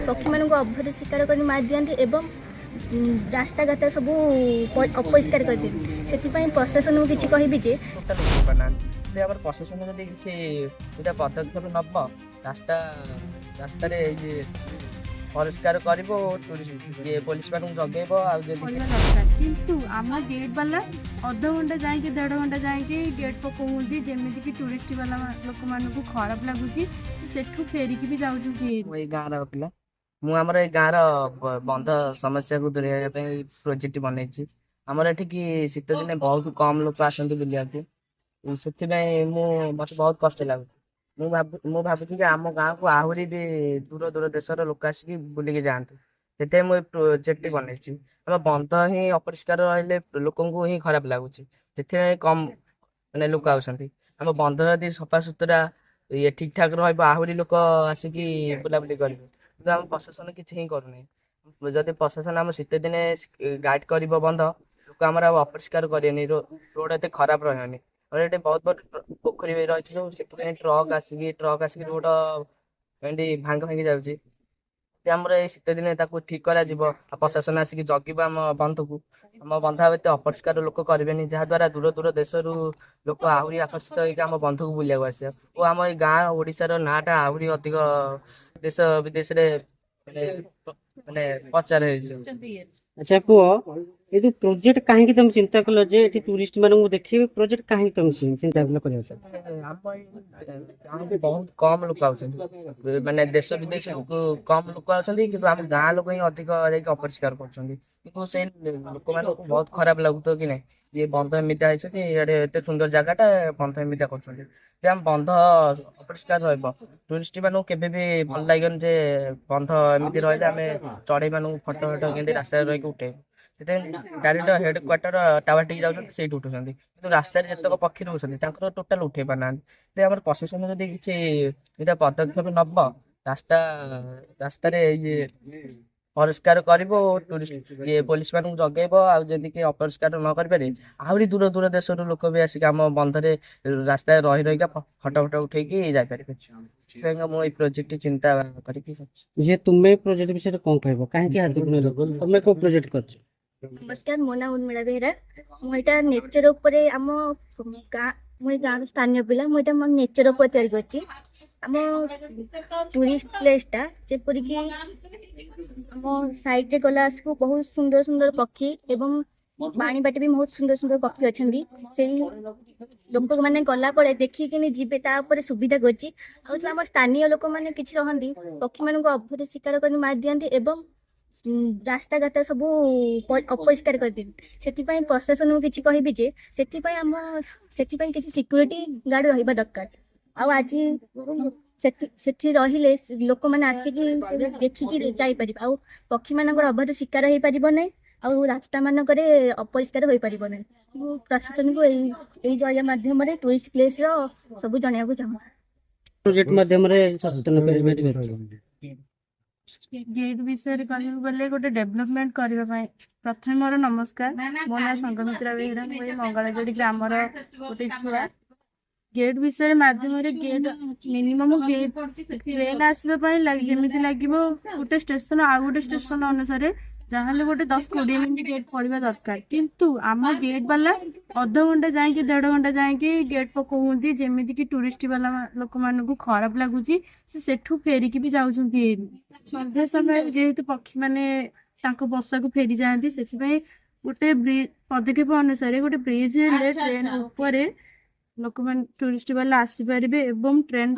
पक्षी मान अवैध शिकार कर मार दिखती एवं रास्ता घाट सब अपरिष्कार कर दिखती से प्रशासन को किसी कहबी जे प्रशासन जब किसी पदक्षेप नब रास्ता रास्तार परिष्कार कर पुलिस मान जगेब किंतु आम गेट वाला अध घंटा जाए 1.5 घंटा जाए गेट पकाउंट जमीक कि टूरिस्ट वाला लोक मान खराब लगुच सेठू फेरिकी भी जाऊँ किए गाँव पिला मुझे गाँव बंध समस्या को दूर प्रोजेक्ट बनई आमर ये शीत दिन बहुत कम लोग आसती बुला से मत बहुत कष्ट लगुच मु भावुँ कि आम गाँव को आहरी भी दूर दूर देशर लोक आसिक बुलिकी जाते से मुझे प्रोजेक्ट बनई आम बंध ही अपरिष्कार रही लोक ही खराब लगुच से कम मैंने लोक आसती आम बंध यदि सफा सुतरा ये ठीक ठाक आहरी लोक आसिक बुलाबुली करेंगे आम प्रशासन किसी करूना जदि प्रशासन आम शीत दिने गाइड कर बंध लोक आम अपरिष्कार करेनि रोड एत खराब रही और ये बहुत बड़ पोखरी रही ट्रक आसिक रोड एमती भांग भांगी जाऊँगी आमर ये शीत दिने ठीक कर प्रशासन आसिक जगह आम बंध को आम बंध एत अपरिष्कार लोक करेनि जहाद्वारा दूर दूर देश लोक आहरी आकर्षित होकर आम बंध को बुलाक आस आम ये गाँव ओडिशार नाटा आहरी अधिक देश विदेश माने प्रचार अच्छा पुओ ये जो प्रोजेक्ट कहीं तुम चिंता कल जे एठी टूरिस्ट मानू देखिए प्रोजेक्ट कहीं तुम चिंता कल बहुत कम लोक आने देश विदेश कम लोक आम गाँव लोक ही अधिक अपरिष्कार कर लोक मान बहुत खराब लगुत कि नहीं ये बंध एमती ये एत सुंदर जगहटा बंध एमती कर बंध अपरिष्कार टूरिस्ट मानू के भल लगे जे बंध एमती रही आम चढ़ई मान फटो फटो के रास्ता रही उठे direct head quarter tower T जाऊँगी उठुं कि रास्तार जितक पक्षी रोचे टोटाल उठे पाना आम प्रशासन जब किसी पदक्षेप नब रास्ता रास्तार ये परिष्कार कर टूरिस्ट ये पुलिस मान जगेब आदि अपरिष्कार न करें आहरी दूर दूर देश लोक भी आसिक आम बंधे रास्ता रही रही फटो फटो उठेकी जापर मुझे प्रोजेक्ट चिंता कर तुम्हें प्रोजेक्ट विषय कौन कह कहीं तुम्हें को प्रोजेक्ट कर नमस्कार मो ना उर्मिला बेहरा मुझे नेचर उपर आम गाँ मुझे गाँव स्थानीय पिला मुझे मोर नेचर उपर तैयारी करछि आम टूरिस्ट प्लेसटा जेपरिक आम साइड रे गला आसकु बहुत सुंदर सुंदर पक्षी एवं पानी बाटे भी बहुत सुंदर सुंदर पक्षी अच्छी से लोक मैंने गला पड़े देखिकी जीवे तापर सुविधा करछि आम स्थानीय लोक मैंने किसी रहती पक्षी मान अवैध शिकार कर मार दिखती एवं रास्ता घाट सब अपरिष्कार कर दिखती से प्रशासन को किसी कहबी जे से किसी सिक्यूरीटी गार्ड रहा दरकार आज से रहिले लोक मैंने आसिक देखिकी जापर आ पक्षी मान अवैध शिकार हो पार ना आ रास्ता मानक अपरिष्कार हो पार ना प्रशासन को यही जरिया मध्यम टूरिस्ट प्लेस सब जनवाक चाहूँ प्रोजेक्ट माध्यम सचेतन गेट विषय कहले गोटे डेभलपमेंट करने प्रथम मोर नमस्कार मो ना संगमित्रा बेहरा मुझे मंगलगढ़ ग्रामर गोटे छुआ गेट विषय माध्यम गेट मिनिमम गेट ट्रेन आसवाई जमी लगे गोटे स्टेशन आउ गोटे स्टेशन अनुसार जहाँ गोटे 10-20 मिनट गेट पड़ा दरकार किंतु आम गेट वाला अध घंटा जाए 1.5 घंटा जाए गेट पकाउंट जमीक कि टूरिस्ट वाला लोक मान खराब लगुच सेठू फेरिकी भी जाऊँ संध्या समय जेहेतु पक्षी मैंने बसा को फेरी जाती से गोटे पदक्षेप अनुसार गोटे ब्रिज ट्रेन उपर लोक टूरिस्ट वाला आसीपर ट्रेन